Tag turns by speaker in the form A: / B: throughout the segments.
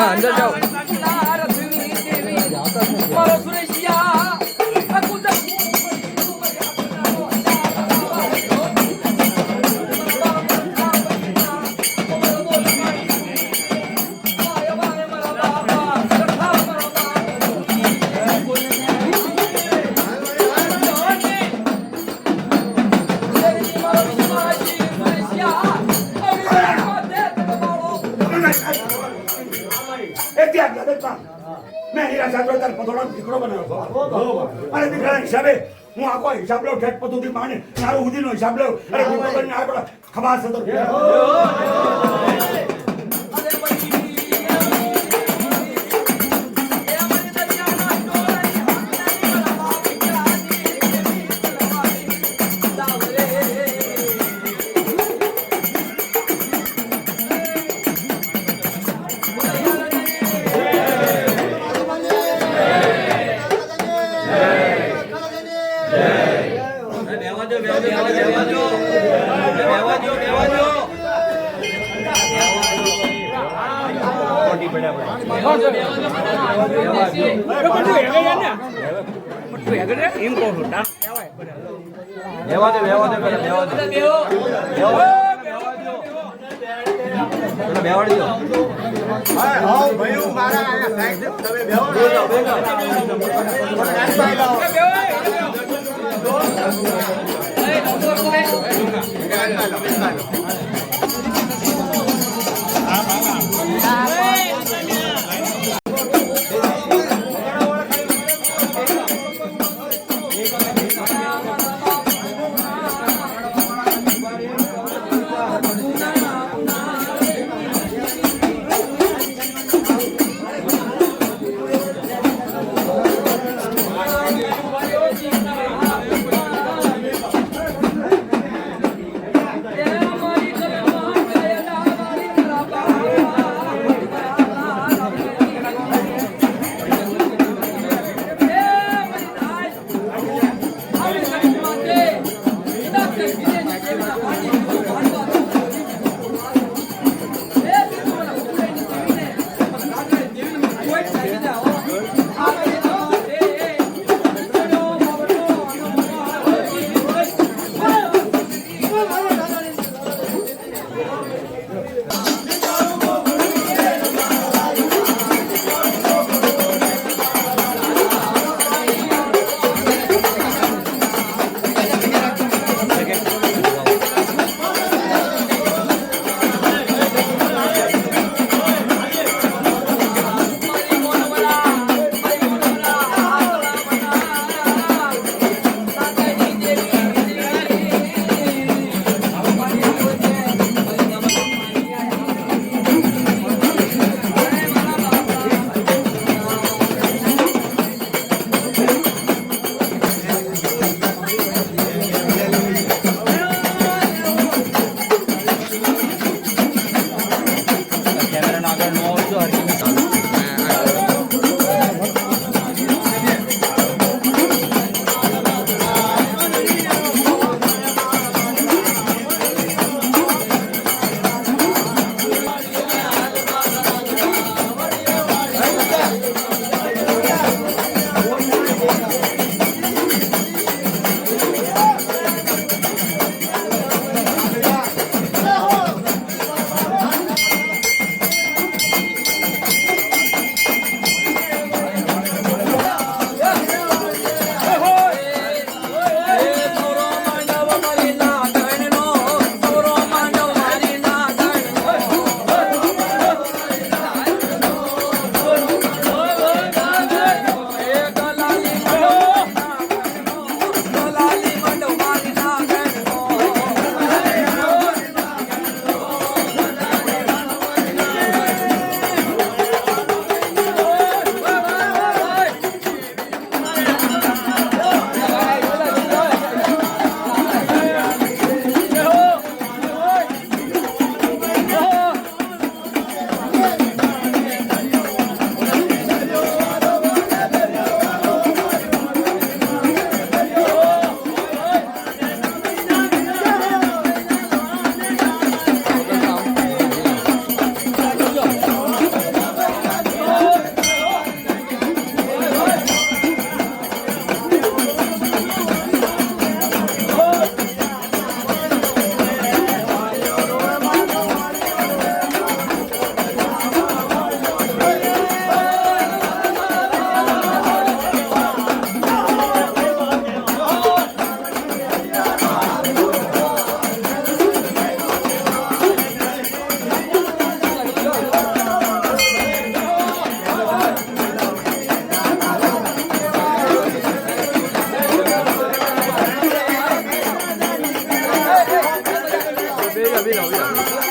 A: અંદર જાઓ
B: મારો સુરેશિયા
C: હું આખો હિસાબ લો ઠેઠ પતુથી માને મારો ઉદીનો હિસાબ લો અરે ખબર સદર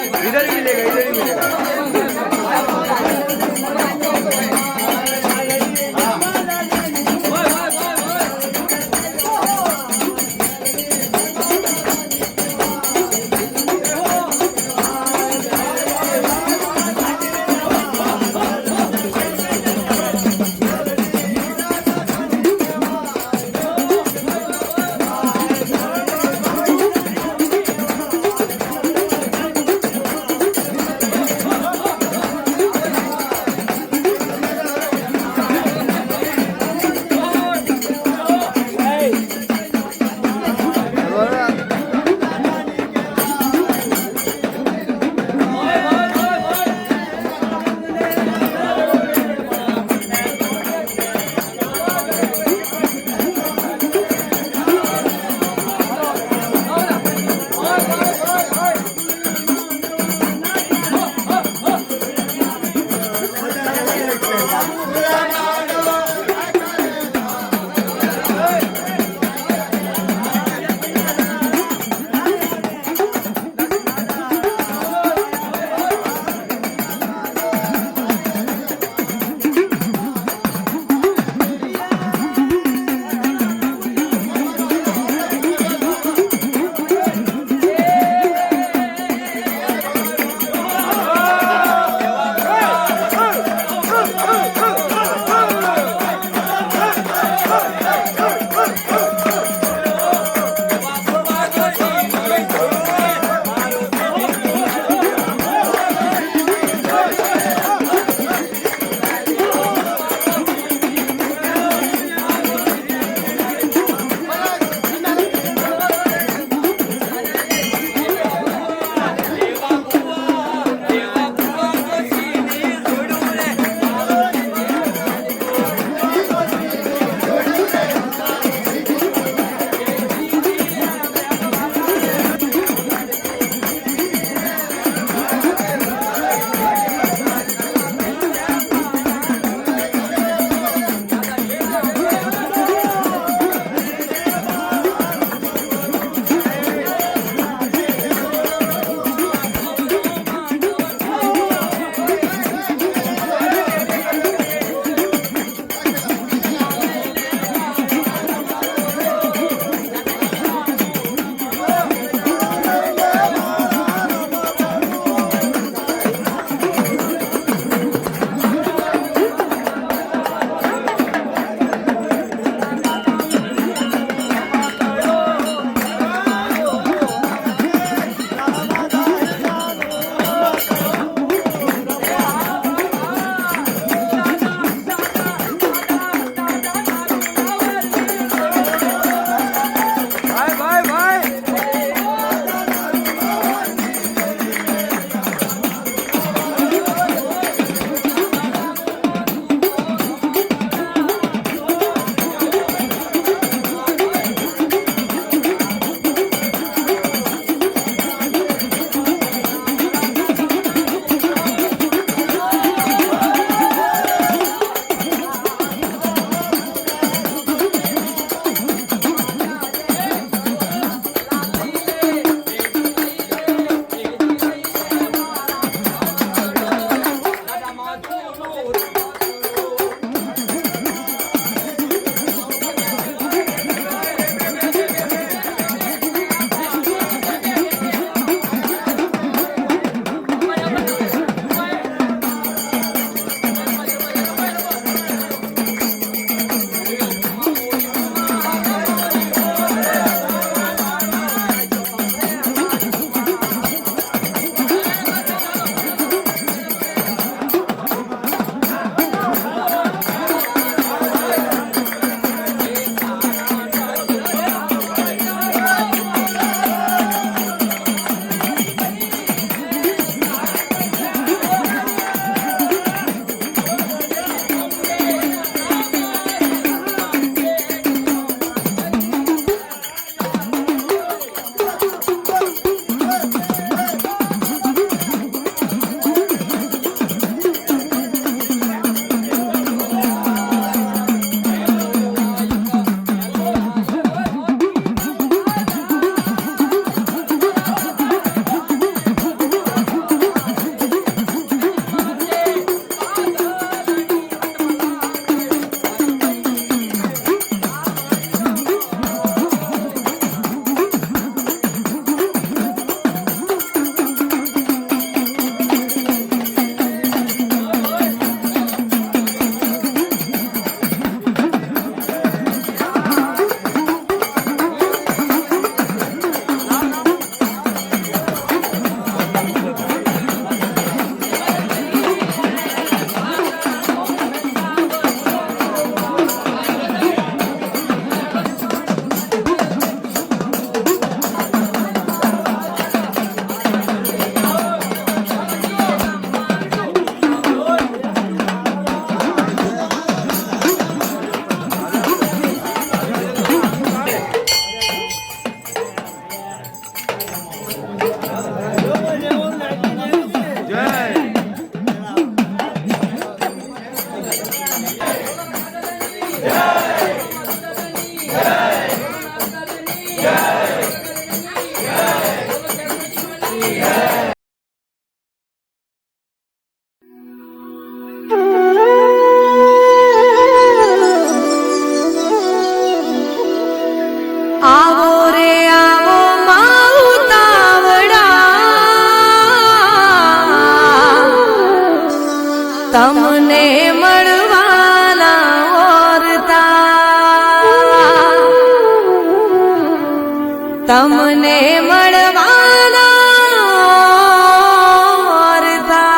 A: इधर ही मिलेगा, इधर ही मिलेगा।
D: તમને મળવાના ઓરતા તમને મળવાના ઓરતા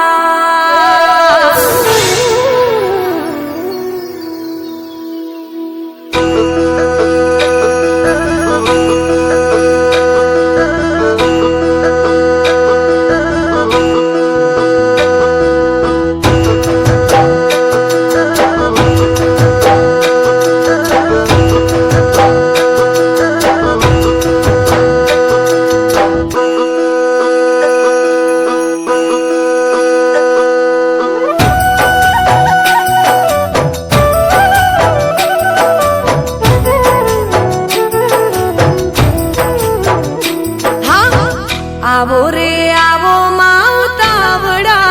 D: આવો રે આવો માવતાવડા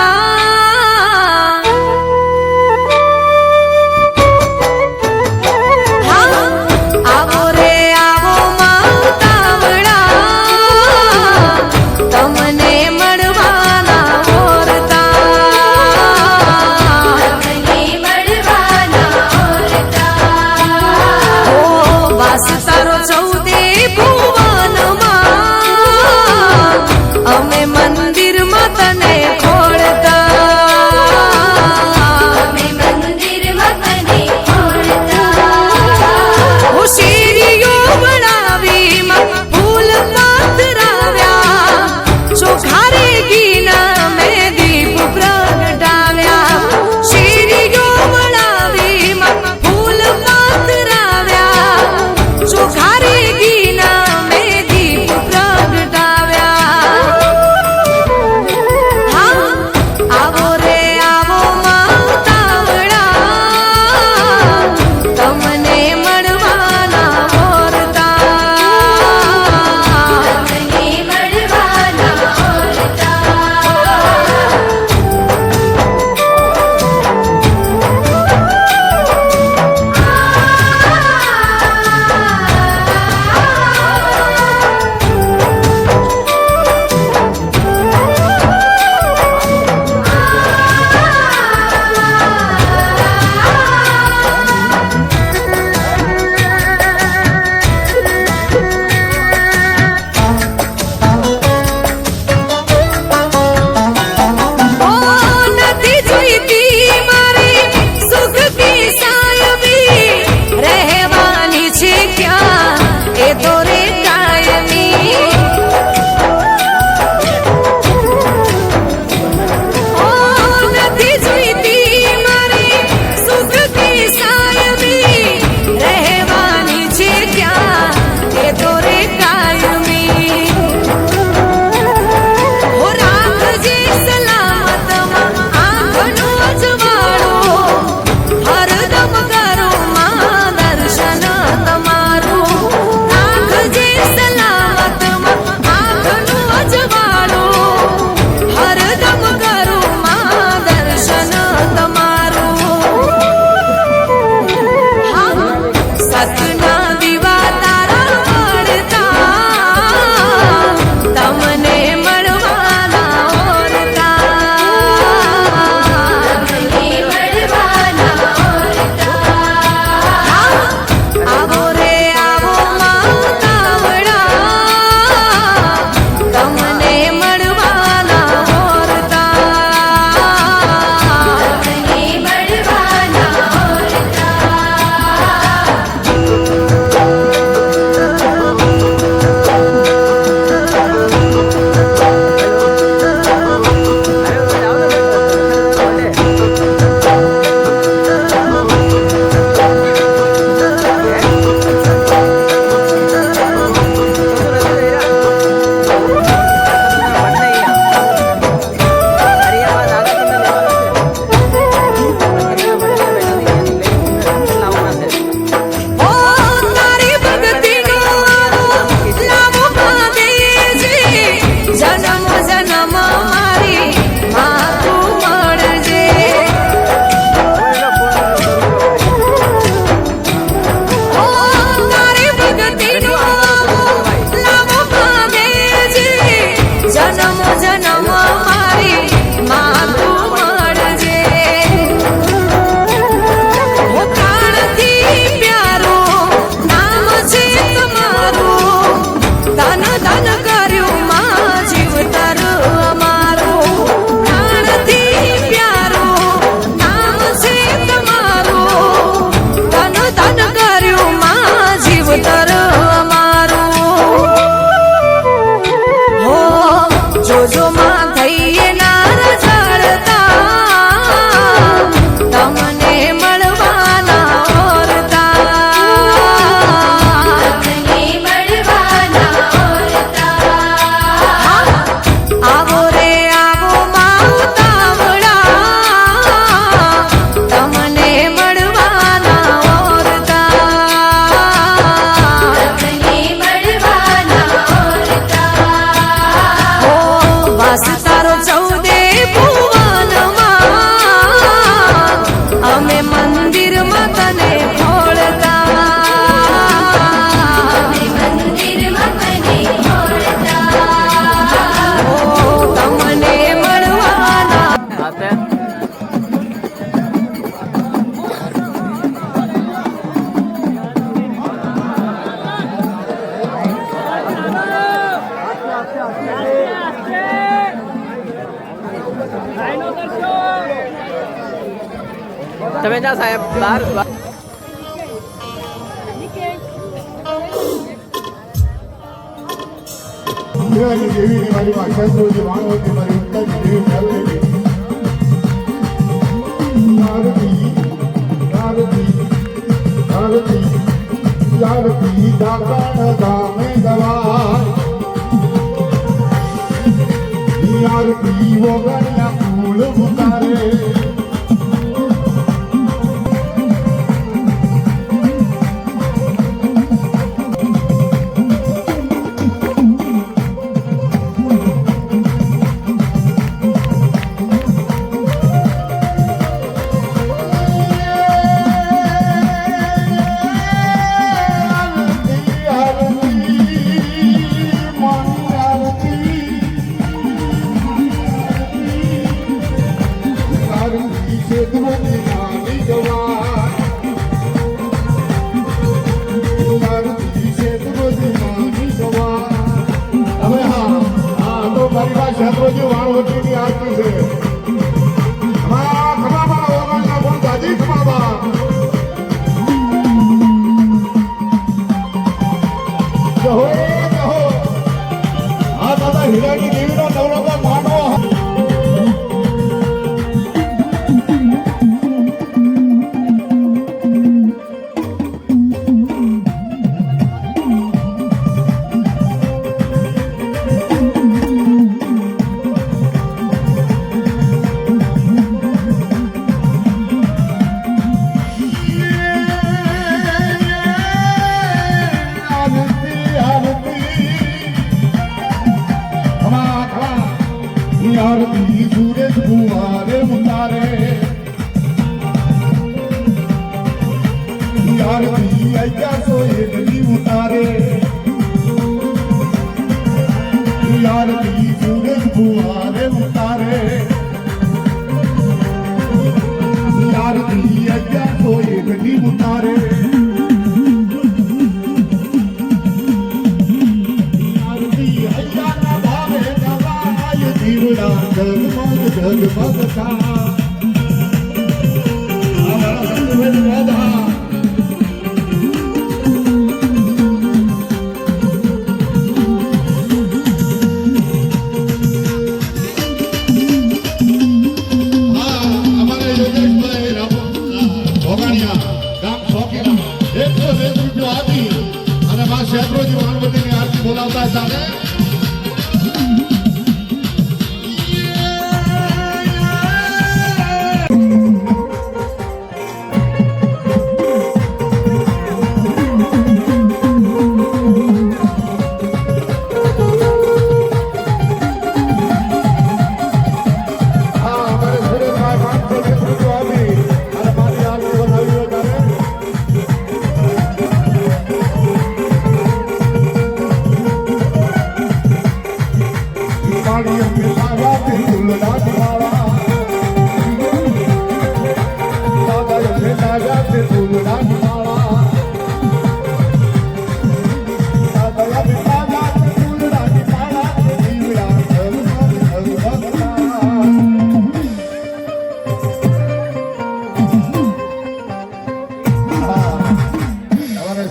D: આવો રે આવો માવતાવડા તમને મળવાના ઓરતા તમને મળવાના ઓરતા ઓ વાસ તારો ચૌદે ભુવનમાં અમે મંદિરમાં તને ખોળતા અમે મંદિરમાં તને ખોળતા હું શેરીઓ બનાવી ફૂલ પાથરાવ્યા ચોખારે ઘીના મેં દીપ પ્રગટાવ્યા શેરીઓ બનાવી ફૂલ પાથરાવ્યા ચોખારે ઘીના મેં દીપ પ્રગટાવ્યા આવો રે આવો માવતાવડા તમને મળવાના ઓરતા તમને મળવાના ઓરતા ચૌદે ભુવનમાં અમે મંદિરમાં તને ખોળતા ઓ તમને મળવાના
B: તમે જા સાહેબ બહાર
A: દેવાની દેવીની મારી માં શેત્રુજી વાણવતી મારી ઉત્તર દેવી ચાલતી નારદી યારતી દાગણ ગામે ગવા યારતી વગણ્યા ફૂલ ઉતારે શેત્રુજી વાણવતીની આરતી છે ખમાબા ઓગણના બોલ દાદી ખમાબા જહો જહો આ દાદા હીરાની દેવીનો નવરંગા માંડવો આરતી સૂરજ ભુવારે ઉતારે આરતી 1101 ઉતારે આરતી સૂરજ ભુવારે ઉતારે આરતી 1101 ઉતારે જગમગ થા શેત્રુજી વાણવતીની આરતી બોલાવતા સાથે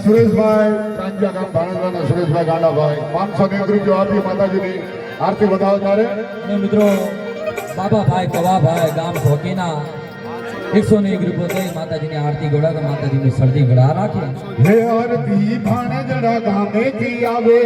A: સુરેશભાઈ કાંજિયા ગામ ભાણેજવાના સુરેશભાઈ ગાંડાભાઈ 501 રૂપિયા આપી માતાજીની આરતી વધાવતા રે
B: મિત્રો બાબાભાઈ કવાભાઈ ગામ શોકીના 101 રૂપિયા દઈ માતાજીની આરતી ગોળા માતાજીની શરદી ગળા રાખી
A: હે આરતી ભાણેજડા ગામેથી આવે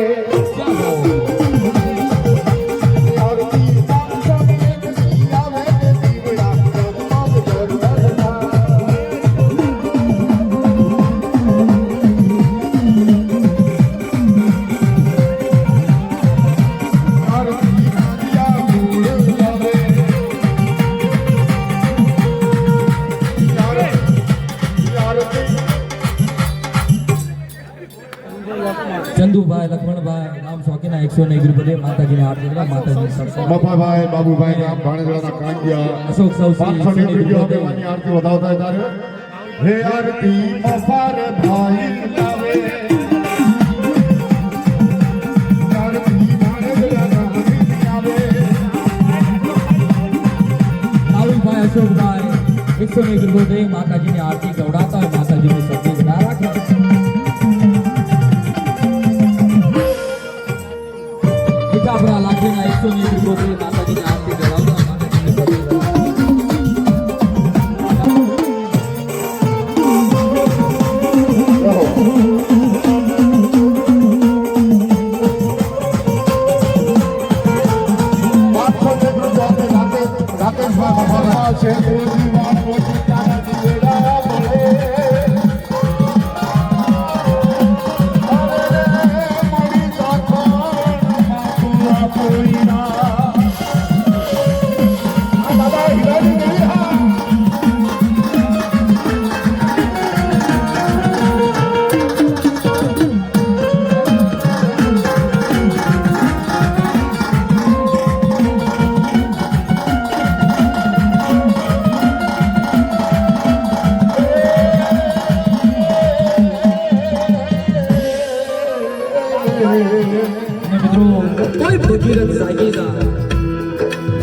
B: 101 રૂપિયા માતાજીની આરતી ગળા માતાજીની સરસા
A: મફાભાઈ બાબુભાઈ ગામ ભાણેજડાના કાંગિયા
B: અશોક સૌસી
A: 500 રૂપિયા આપેવાની આરતી વધાવતા ત્યારે હે આરતી મફાર ભાઈ લાવે આરતી ભાણેજડાના આરતી આવે
B: રાહુલભાઈ અશોકભાઈ 101 રૂપિયા માતાજીની આરતી ગવડાવતા હોય માતાજીની સરસી ગળા રાખે આપણા લાખીના 101 રૂપિયા માતાજીની આરતી ગવડાવતા હોય માતાજીની સરસી ગળા કોઈ ભગીરથ જાગીરા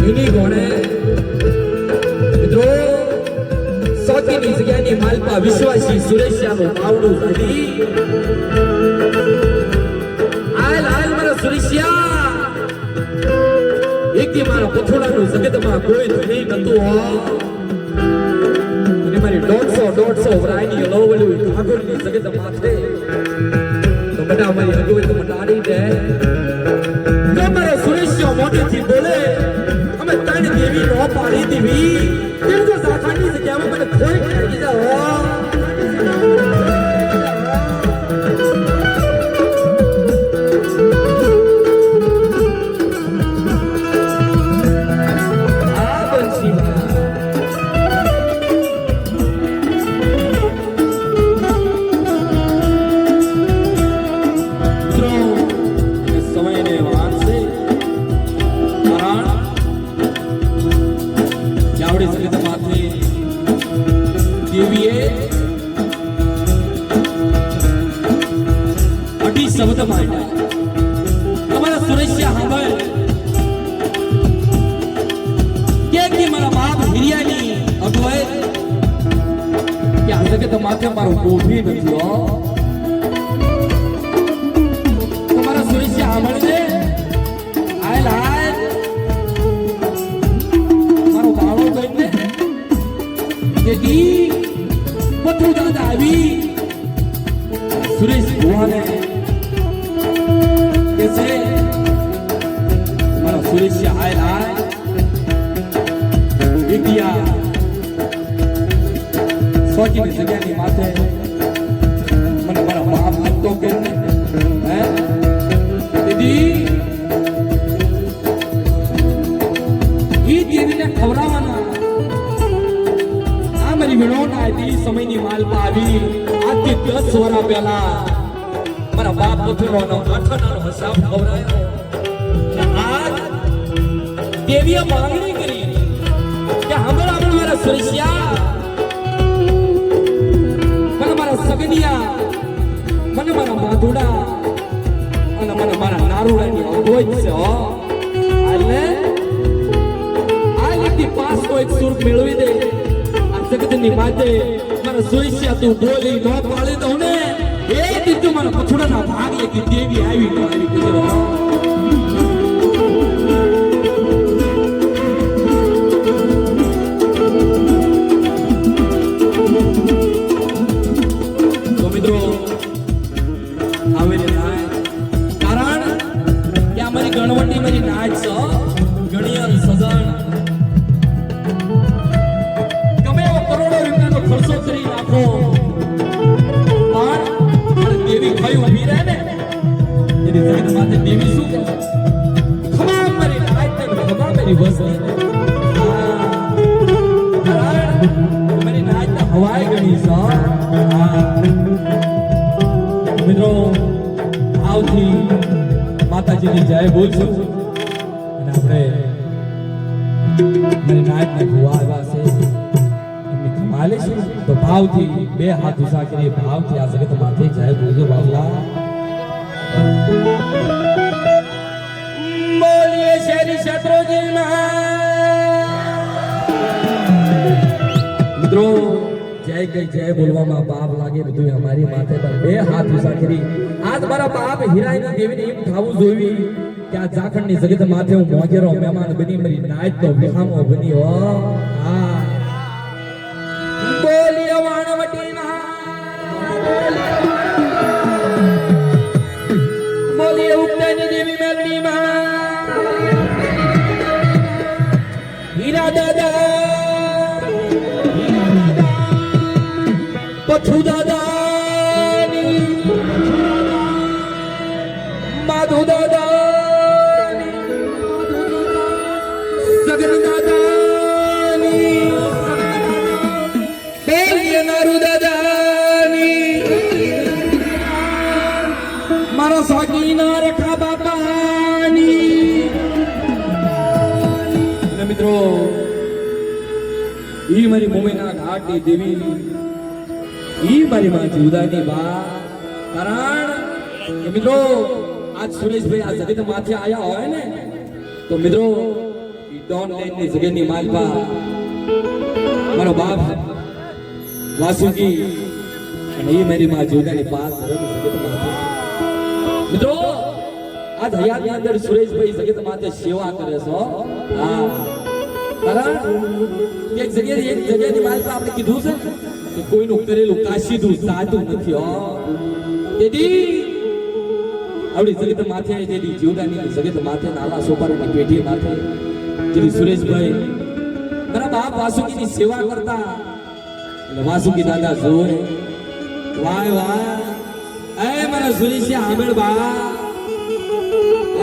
B: એની ગોણે મિત્રો સોકીની જગ્યાની માલપા વિશ્વાસી સુરેશિયાનું માવડું ધરી આલ મારા સુરેશિયા એકથી મારા પથોડાનું જગતમાં કોઈ ધણી નતું હો અને મારી 150 વરાયની અલોવલી ઠાકોરની જગત માથે તો બેટા મારી હગવે તો મટાડી દે મારા સુરેશિયા મોટેથી બોલે અમે તણ દેવી નો પાડી દેવી કેમ તો સાખાની જગ્યામાં મને કોઈ ખાઈ જાઓ શબ્દ માંડ્યા તમારા સુરેશિયા સાંભળ કે મારા બાપ હિરિયાની અગવાય કે આ જગત માથે મારું ગોભી નથી હો તમારા સુરેશિયા સાંભળજે આય લાય મારો બાળો કહીને કે દી પથ્થર દાદા આવી સુરેશ ભુવાને कैसे हमारा सुरेश आए आए इंडिया सोची की जगह नहीं माते मन हमारा बाप तो कहते हैं दीदी ये दीदी ने खबरावाना आ मेरी विनोद आई थी समय ની માલપા આવી આજથી 10 વર્ષ પહેલા મારા બાપ પુત્રોનો આઠાનો હિસાબ ખવરાયો આજ દેવીએ માંગણી કરી કે હમણાં મારા સુરેશિયા મને મારા સગનિયા મને મારા માધુડા અને મને મારા નારુડાની અગોજ છે હો એટલે આ લીટી પાસ નો એક સુર મેળવી દે આ જગતની માતે મારા સુરેશિયા તું બોલી ન પાડી દઉં ને એ દીધું મારા પછોડાના ભાગ લેતી દેવી આવી તો આવી કીધું તો મિત્રો આવેલી નાય કારણ કે અમારી ગણવટી મારી નાચ છે ગણિયલ સજણ ગમે એવો કરોડો રૂપિયાનો ખર્ચો કરી નાખો દેવી ભાઈ ઉભી રહે ને એની જગત માથે દેવી શું કહે ખમા મારી નાચ ને ખમા મારી વસની મારી નાચ ના હવાઈ ગણી છે મિત્રો આવથી માતા માતાજીની જય બોલશું અને આપણે મને નાયકને ભુવા આવ્યા છે એમની કમાલે છે તો ભાવથી બે હાથ ઊંચા કરી ભાવથી આ જગત માથે જય બોલજો બાબલા બોલીએ શેરી શત્રુજીના મિત્રો જય કઈ જય બોલવામાં પાપ લાગે ને તું અમારી માથે પર બે હાથ ઊંચા કરી આજ મારા બાપ હીરાની દેવીને એમ થાવું જોઈવી કે આ ઝાખંડની જગત માથે હું મોગેરો મહેમાન બની મારી નાચ તો વિહામો બની હો હા બોલીએ વાણવટીના બોલીએ ઉક્તની દેવી મેલડીમાં હીરા દાદા પથુ દાદાની માધુ દાદાની સગન દાદાની બેલિયા નારુ દાદાની મારા સાકીના રખા બાપાની અને મિત્રો ઈ મારી મોમેના ઘાટની દેવી ઈ મારી માં જીવદાની બા કારણ કે મિત્રો આજ સુરેશભાઈ આ જગત માથે આયા હોય ને તો મિત્રો ઈ ડોન લેનની જગતની માલપા મારો બાપ વાસુકી અને ઈ મારી માં જીવદાની પાસ જગત માથે મિત્રો આજ હયાતની અંદર સુરેશભાઈ જગત માથે સેવા કરે છો હા કારણ એક જગ્યાની માલપા આપણે કીધું છે કે કોઈનું કરેલું કાશીદું સાદું નથી હો તેથી આવડી જગત માથે જેથી જીવડાની જગત માથે નાલા સોપારીની પેઢી માથે જેથી સુરેશભાઈ મારા બાપ વાસુકીની સેવા કરતા એટલે વાસુકી દાદા જોવે વાય વાય એ મારા સુરેશ આમેળ બા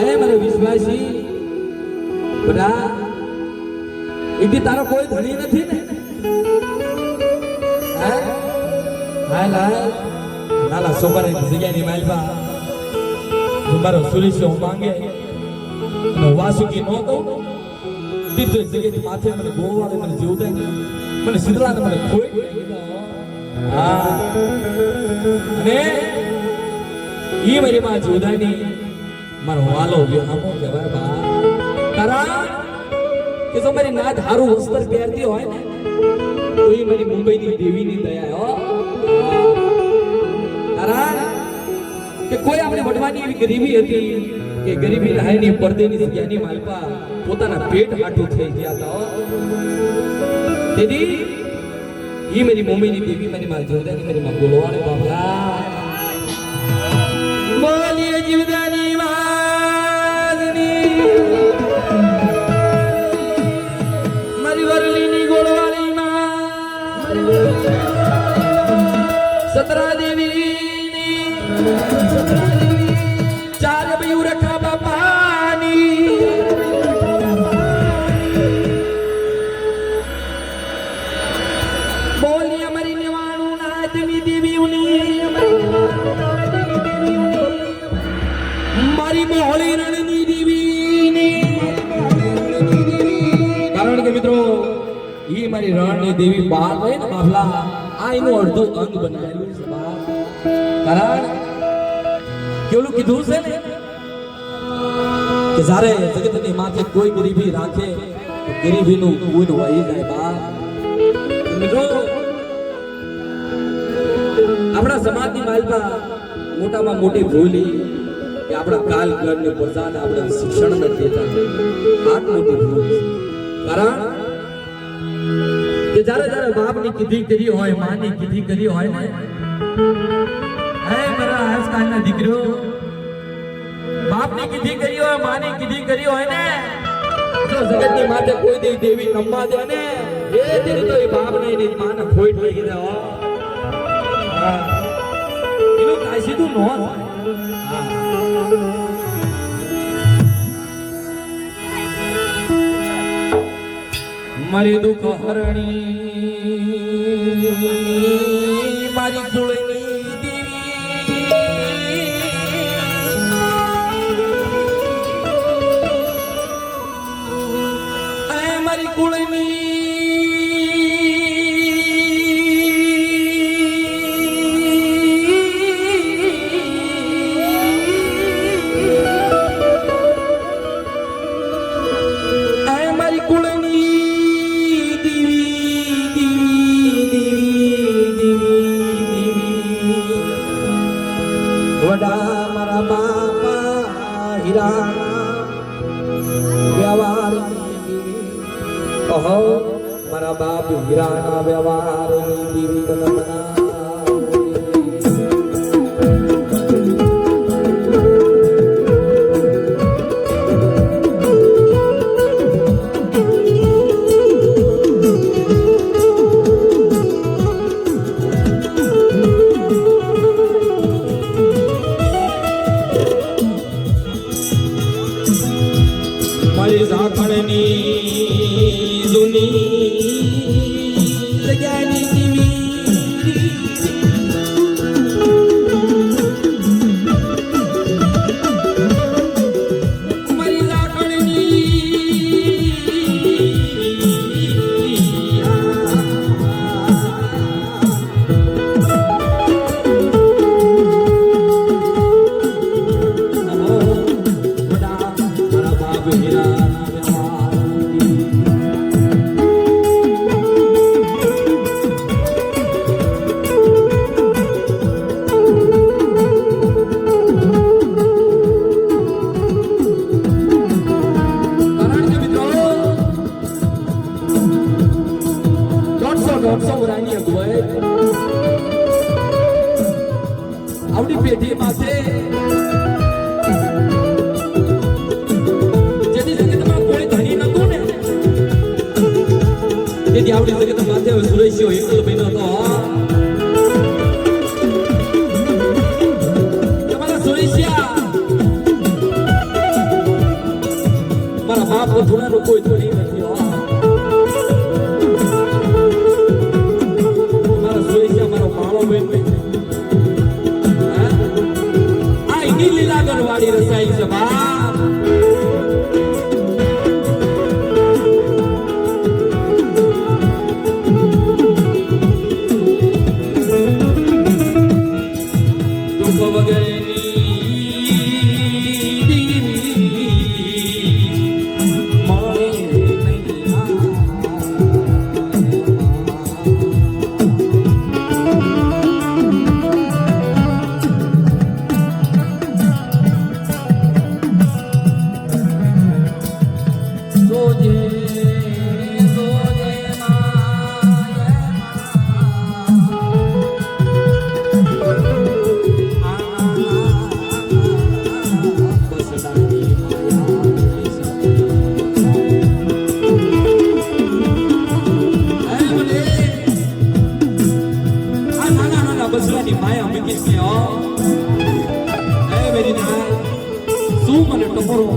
B: એ મારા વિશ્વાસી બડા એથી તારો કોઈ ધણી નથી ને હાય નાલા સોપારીની જગ્યાની માલપા મારો સુરેશ હું માંગે અને વાસુકી નો કહું તીર્થ જગ્યાની માથે મને ગોવાળે મને જીવતા મને શીતળાને મને ખોઈ હા અને ઈ મારી માં જીવદાની મારો વાલો વિહામો કહેવાય બા તારા કે જો મારી નાથ હારું વસ્ત્ર પહેરતી હોય ને તો ઈ મારી મુંબઈની દેવીની દયા હો કારણ કે કોઈ આપણે વડવાની એવી ગરીબી હતી કે ગરીબી રાયની પડદેની જગ્યાની માલપા પોતાના પેટ હાટું થઈ ગયા હતા તેથી ઈ મારી મમ્મીની દેવી મારી માં જીવદાની મારી માં બોલવાને બાબલા બોલીએ જીવદાની વાદની મારી વરલીની ગોળવાળી માં સતરા દેવીની ચાર બયુ રખા બાપાની બોલી અમારી નિવાણું નાથની દેવીઓની મારી મોહળી રણની દેવીની કારણ કે મિત્રો ઈ મારી રણની દેવી બહાર હોય ને બાબલા આ એનું અડધું અંગ બનાવેલું છે કારણ કેવું કીધું છે ને કે જ્યારે જગતની માથે કોઈ ગરીબી રાખે તો ગરીબીનું ગુણ વહી જાય બા મિત્રો આપણા સમાજની માલપા મોટામાં મોટી ભૂલી કે આપણા કાલ ઘરને પ્રજાને આપણે શિક્ષણ નથી દેતા આ મોટી ભૂલ છે કારણ કે જ્યારે બાપની કીધી કરી હોય માની કીધી કરી હોય ને હે મારા આજકાલના દીકરો બાપની કીધી કરી હોય માની કીધી કરી હોય ને જો જગતની માથે કોઈ દેવી નમવા દે ને એ તેરી તો એ બાપ નહીં ને માને ફોઈટ લઈ દે હો હા એનું કાઈ સીધું નો હા મારી દુઃખ હરણી મારી કુળની દેવી આ મારી કુળની દીવી વડા મારા બાપા હીરા વ્યવહાર ઓહો મારા બાપ હીરાના વ્યવહાર દીવી કલમના મારી ઝાકળની જૂની જગ્યાની દીવી મારી ઝાકળની આવડી પેઢી પાસે જેની જગતમાં કોઈ ધણી નતું ને તેથી આવડી જગત માથે સુરેશિયો એકલ બન્યો તો તમારા સુરેશિયા મારા બાપ ધૂણાનો કોઈ ધણી નથી મારા સુરેશિયા મારો માળો બેન લીલા ગરવાડી રસાઈ છે બાપ દુઃખ વગરની બસરાની માયા મૂકી છે હે મેરી ના શું મને ટપોરો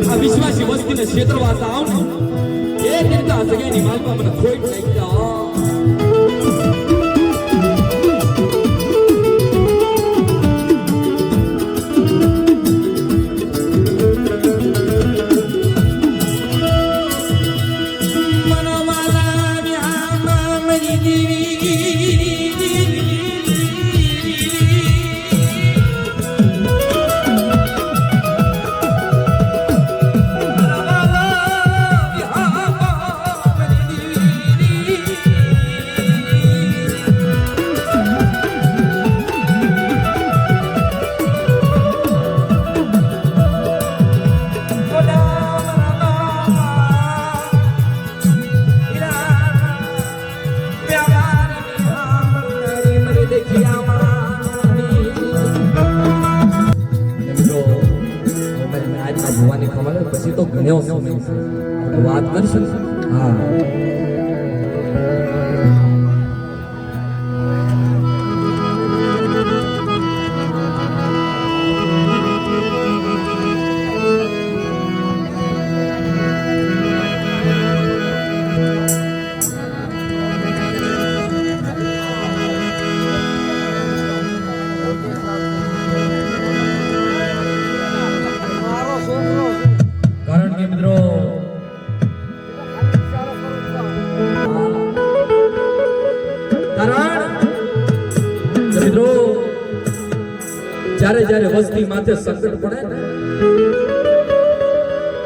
B: આ વિશ્વાસી વસ્તીને ક્ષેત્રવાસ આવ ને એ નિર્તા જગ્યાની માલમાં મને ખોટ લાગી જાય પછી તો ઘણો સમય છે વાત કરશું હા જ્યારે જ્યારે વસ્તી માથે સંકટ પડે ને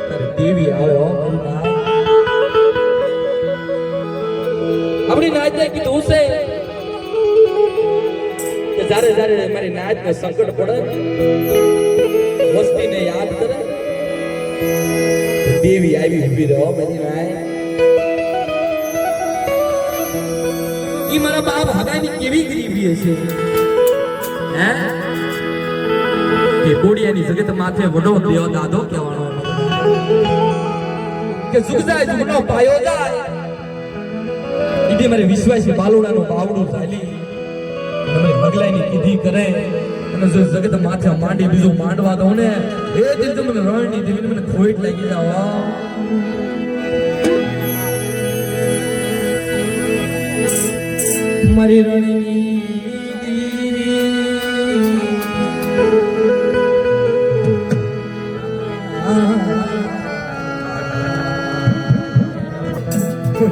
B: ત્યારે દેવી આવે હો મારી નાય. આપણી નાયતે કીધું છે કે જ્યારે જ્યારે મારી નાયતને સંકટ પડે વસ્તીને યાદ કરે દેવી આવી ઊભી રહો મારી નાય. ઈ મારા બાપ હગાની કેવી ગરીબી હશે હે કે કોડિયાની જગત માથે વડો દેવ દાદો કહેવાનો કે સુખ જાય સુખનો પાયો જાય ઈડી મારે વિશ્વાસી બાલુડાનો બાવડું ચાલી અને મારી હગલાઈની કીધી કરે અને જો જગત માથે માંડી બીજું માંડવા દઉં ને એ દિલ તો મને રણની દેવીને મને ખોટ લાગી જાવ. મારી રણની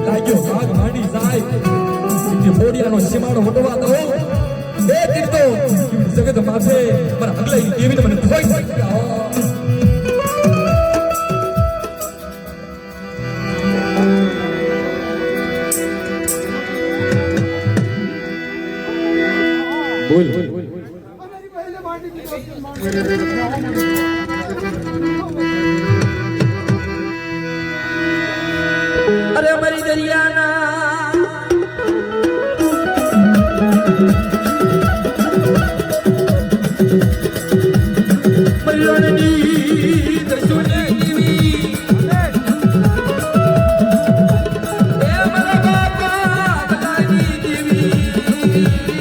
B: લાગ્યો ભાગ માંડી જાય બોડિયાનો સીમાડો વટવા દો એ તીર્થો જગત માથે મારા હગલાઈ દેવીને મને ખોઈ બોલ અરે મારી દરિયાના મરણની દર્શને દેવી એ મારા બાપા બધાની દેવી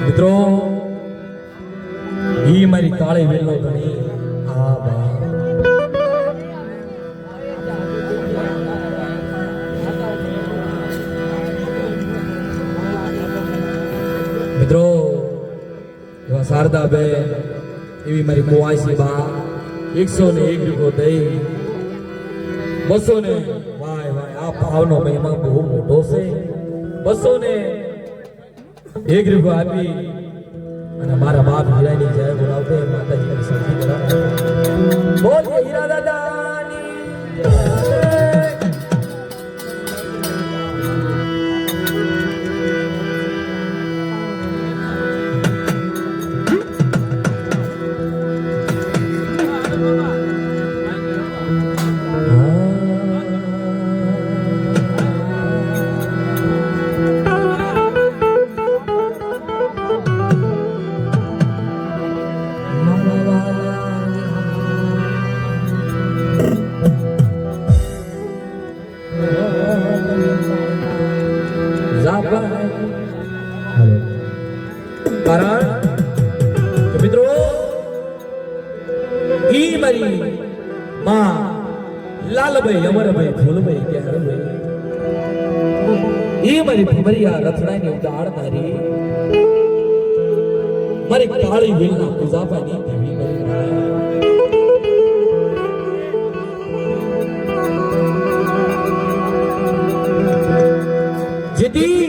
B: મિત્રો ઈ મારી કાળી વેલો ગણી આ બા મિત્રો એવા શારદા બે એવી મારી મોવાસી બા 101 રૂપિયો દઈ 200 ને વાય વાય આ ભાવનો મહિમા બહુ મોટો છે 200 ને 1 રૂપિયો આપી અને મારા બાપ હીરાની જય બોલાવતો માતાજીની શાંતિ કરાવે બોલ હીરા દાદાની જય. જાપાન કારણ કે મિત્રો ઈ મારી માં લાલભાઈ અમરભાઈ ફૂલભાઈ કે હરભાઈ ઈ મારી ફમરિયા રથડાની ઉડાડનારી મારી કાળી વેલના પૂજાપાની દેવી મારી રાય જેથી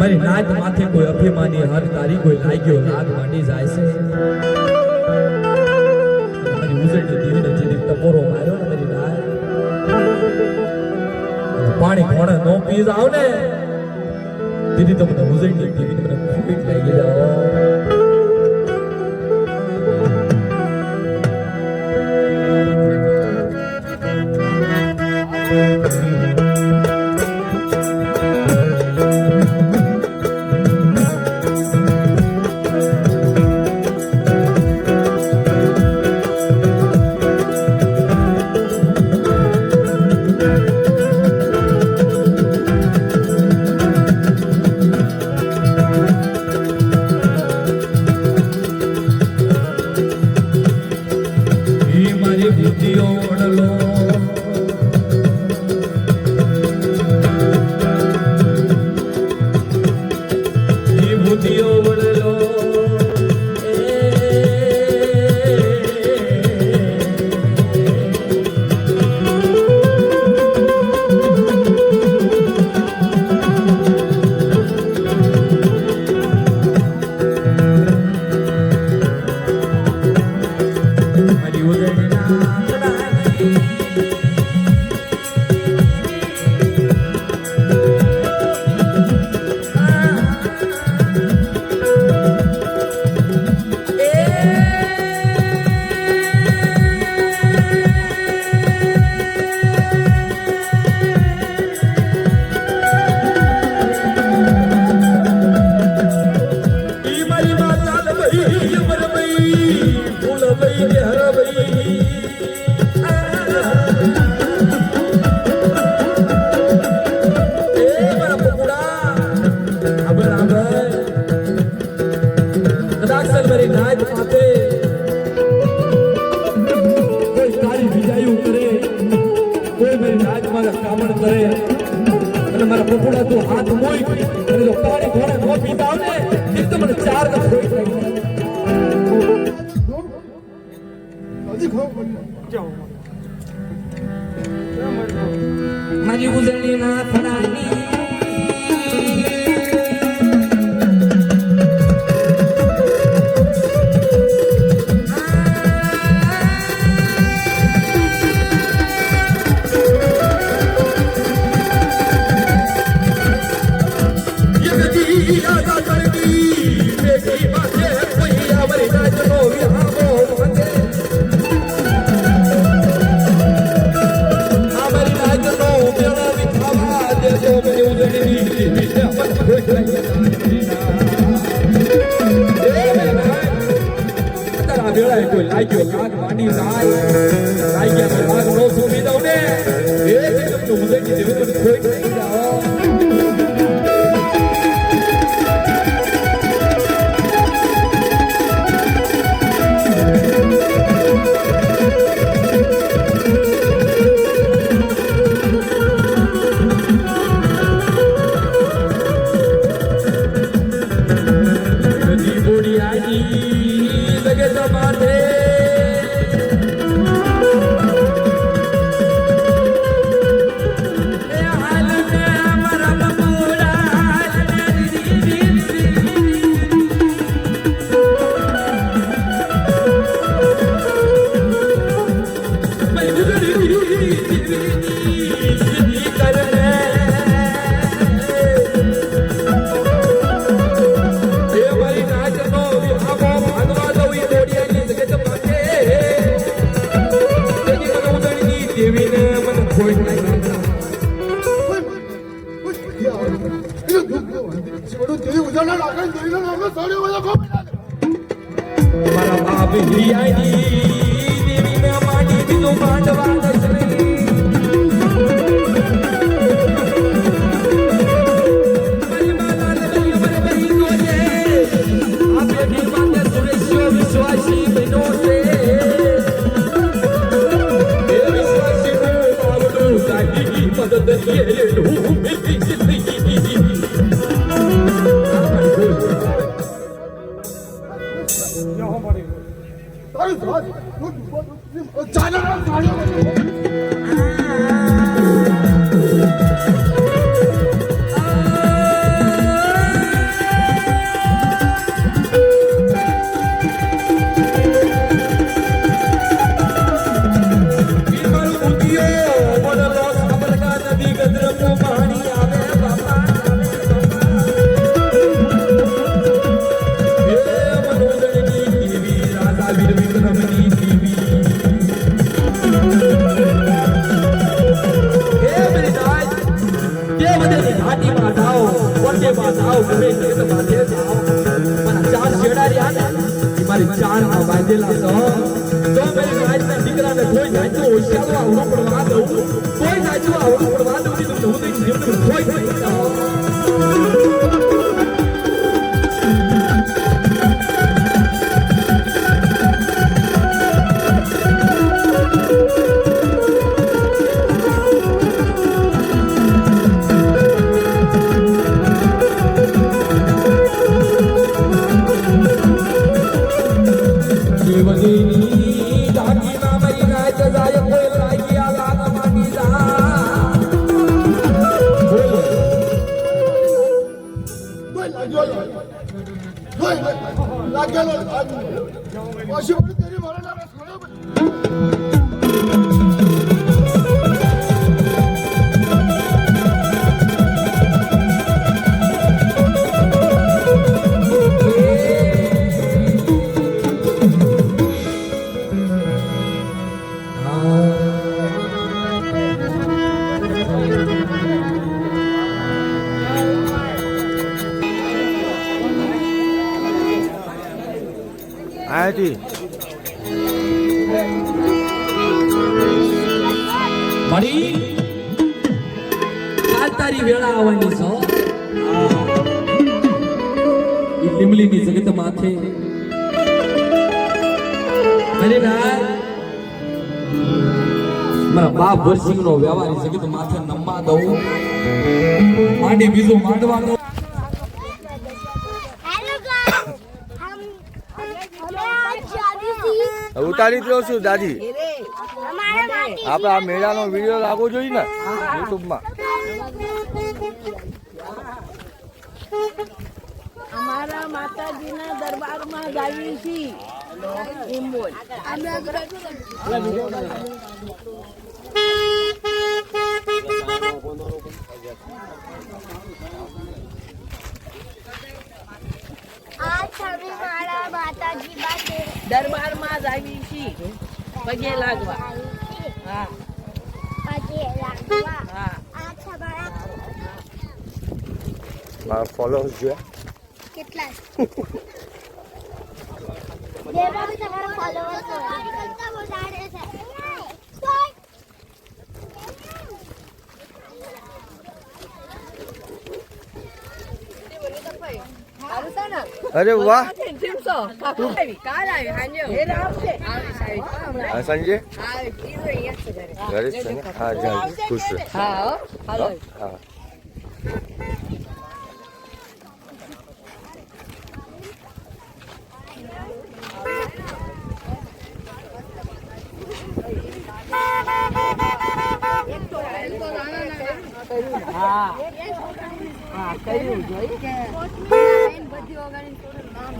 B: મારી નાત માથે કોઈ અભિમાની હર તારી કોઈ લાગ્યો નાગ માંડી જાય છે મારી ઉજળની દેવીને જેથી ટપોરો માર્યો ને મારી નાય પાણી ખોણે નો પી જાવ ને દીદી તમને ઉજળની દેવીને મને ખૂબ લાગી જાવ મારી ઉજળની ના ફડાની કોઈ લાગ્યો કાગ માંડી જાય લાગ્યા કાગ નો સુમી દઉં ને એ તમને ઉજળની દેવી મને કોઈ નહીં જાઓ મારા બાપ હિયાની દેવીને માટી દીધો માંડવા દસરી મદદ દરિયે ડૂબી જિંદગી ચાર બાંધેલા તો મેરી રાજના દીકરાને કોઈ નાચું હોશિયારો આવડો પડવા દઉં કોઈ નાચું આવડો પડવા દઉં તો હું જીવન કોઈ નહીં મારી કાલ તારી વેળા આવવાની છો ઈ લીમલીની જગત માથે અરે ના મારા બાપ વર્ષિંગનો વ્યવહારી જગત માથે નમવા દઉં માંડી બીજો માંડવા દઉં
E: ઉતારી દો છું દાદી આપણે આ મેળાનો વિડીયો લાગવો જોઈએ ને યુટ્યુબમાં
F: અમારા માતાજીના દરબારમાં જાવી છીએ એમ બોલ દરબારમાં જાવી છીએ પગે લાગવા હા
E: મારા ફોલોઅર્સ જોયા
G: કેટલા દેવરા બી તમારા ફોલોઅર્સ કરતા વધારે છે
E: અરે વાહ સંજય ઘરે જ છે ને હા જા ખુશ હા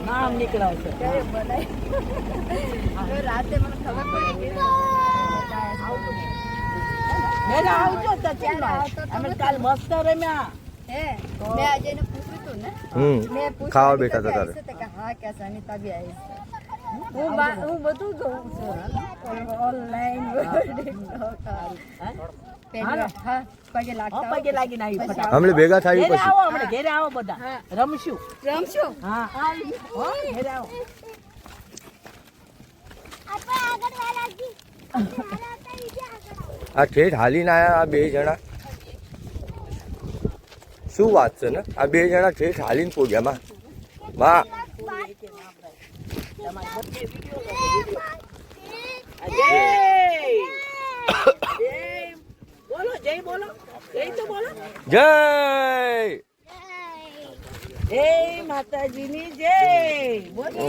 F: નામ નીકળાવશે રાતે મને ખબર પડી આવજો અમે કાલ મસ્ત રમ્યા
G: મેં આજે ને પૂછ્યું હતું ને મેં પૂછ્યું
E: ખાવા બેઠા હતા તારે
G: કે હા કે સનિતા બી આવી છે હું બધું જોઉં છું ઓનલાઈન હા પગે લાગતા
F: પગે લાગીને આવી ફટાફટ
E: હમણે ભેગા થાય
F: ઘેરે
E: પછી
F: આવો હમણે ઘેરે આવો બધા રમશું હા હો ઘેરે આવો
E: આ ઠેઠ હાલીને આયા આ બે જણા શું વાત છે ને આ બે જણા ઠેઠ હાલીને પોગ્યા માં
F: બોલો જય બોલો જય તો બોલો
E: જય
F: જય માતાજીની જય બોલો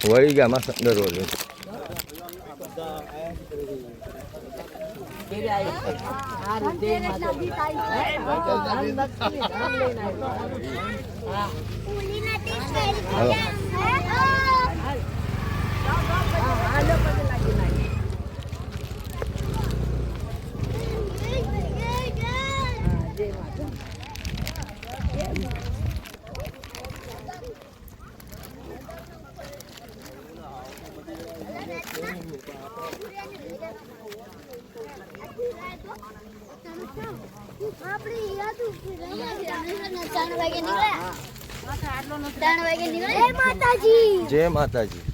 E: વળી ગયા માં સંદર રોજ
F: હારું જય
E: જય માતાજી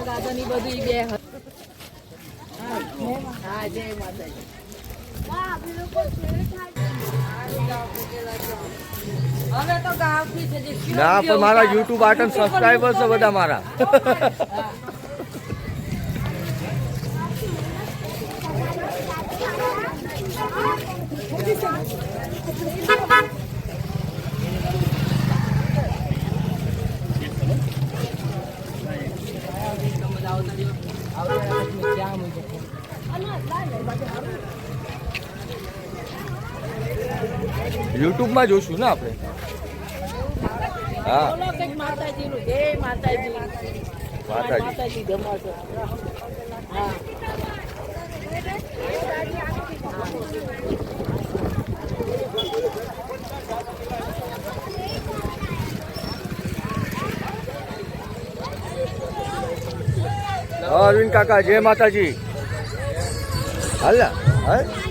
F: દાદાની બધી બે હા જય માતાજી હવે તો ગામથી છે જે
E: ના પણ મારા યુટ્યુબ આટમ સબસ્ક્રાઈબર્સ છે બધા મારા યુટ્યુબમાં જોશું ને આપણે હા
F: બોલો કંઈક માતાજીનું જય માતાજી
E: માતાજી
F: માતાજી ધમાસો હા
E: અરવિંદ કાકા જય માતાજી હાલ હા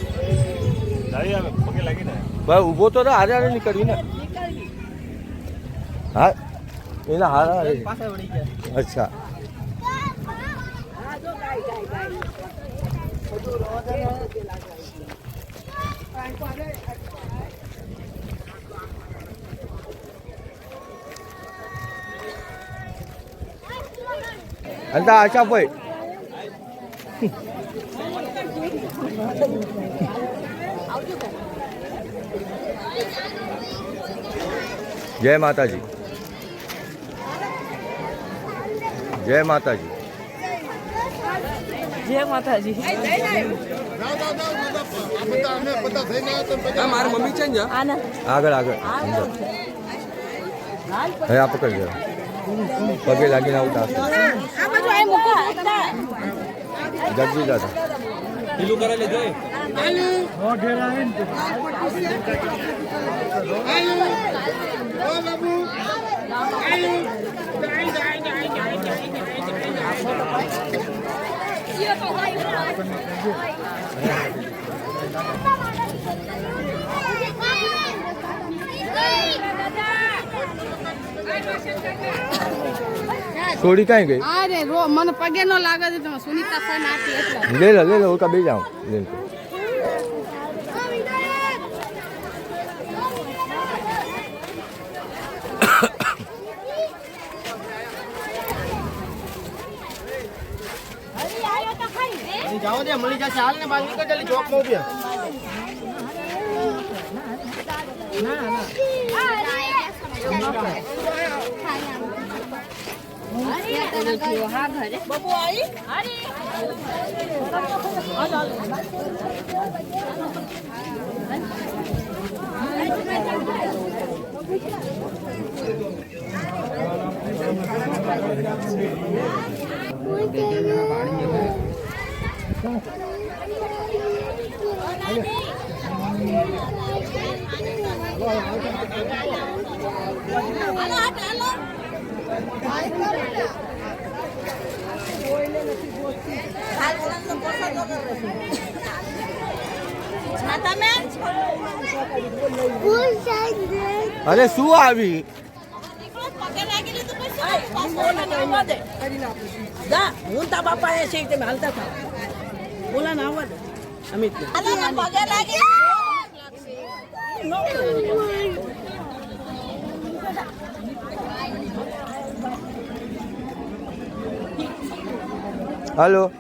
E: ભાઈ ઊભો તો હારે હારે નીકળવી ને હા એના હારા અચ્છા અંતા આશા ભાઈ જય માતાજી જય માતાજી
F: જય માતાજી
B: મારી મમ્મી છે ને
F: આના
E: આગળ આગળ હવે આ પકડી જરા પગે લાગીને આવતા
F: આ બાજુ આય મૂકો
E: જગજી દાદા
B: પેલું કરે લેજો
E: થોડી કઈ ગઈ
G: અરે રો મને પગે નો લાગે છે તમે સુનીતા ફોન આપી એટલે
E: ले लो उसका भी जाओ ले लो
F: જાઓ દે મળી જશે હાલ ને બાર નીકળ જલ્દી ચોક માં ઉભી
G: હા ઘરે
F: બબુ આવી
E: અરે શું આવી
F: જા હું તા બાપા એ છે તમે હાલતા થાવ બોલા ના આવવા દે અમિત
E: હાલો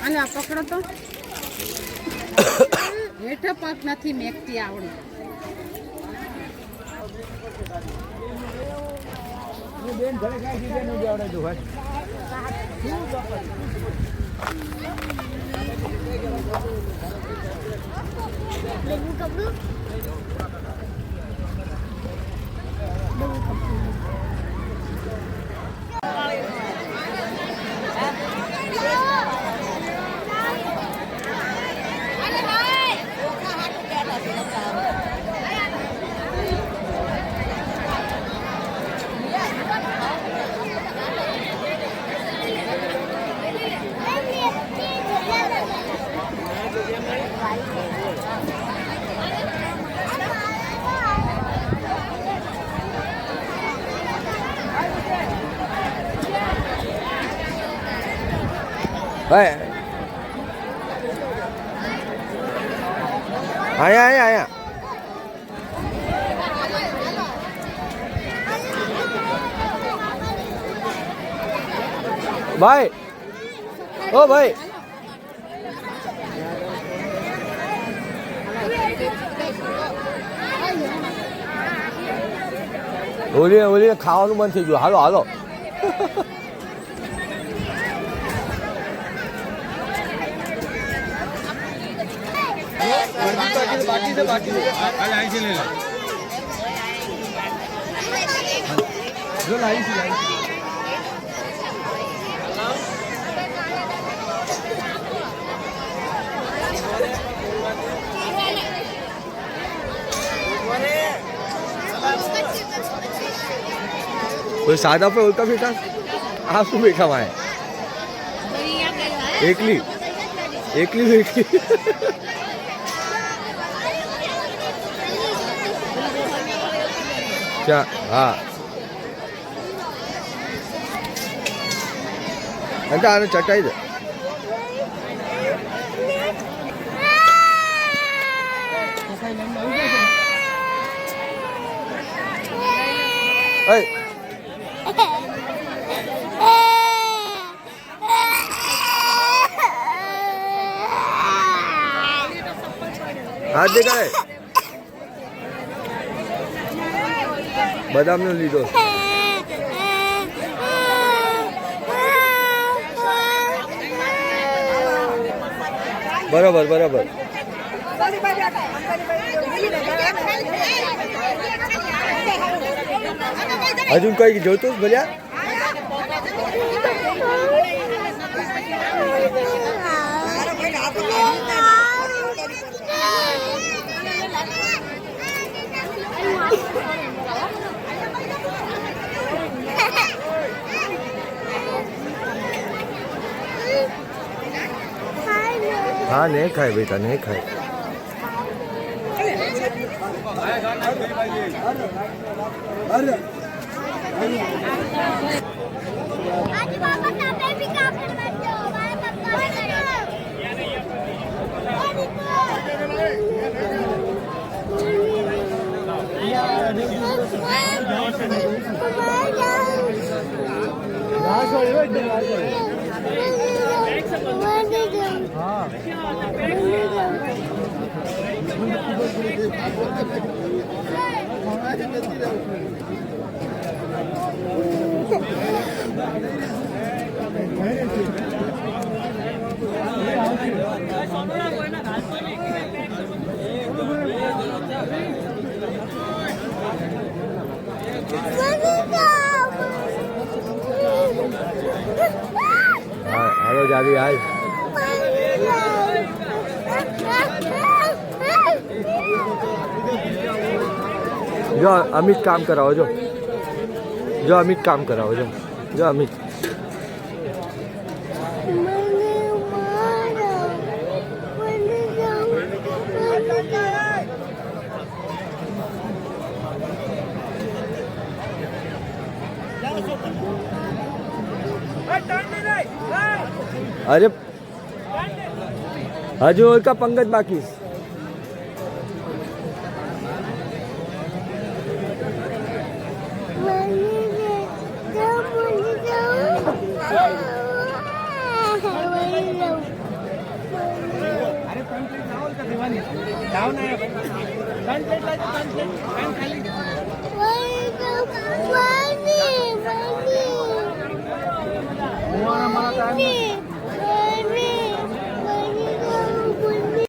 G: અને આ પકડો તો હેઠો પગ નથી મેકતી આવડી
E: ભાઈ અહીંયા અહીંયા ભાઈ ઓ ભાઈ ઓલી ખાવાનું બંધ થઈ ગયું હાલો હાલો બાકી છે જો લાવી છે કોઈ સાદા પર ઉલટા બેઠા આ શું બેઠા માય એકલી ક્યાં હા અંતા આને ચટાઈ દે હાથ દેખાય બદામનો લીધો બરાબર હજુ કઈ જોતું ભલ્યા हाँ नहीं खाए बेटा नहीं खाए દાદી હાય. જો અમિત કામ કરાવો જો. જો અમિત કામ કરાવો જો. જો અમિત. અરે હજુ એક પંગજ બાકી છે.
D: Wani.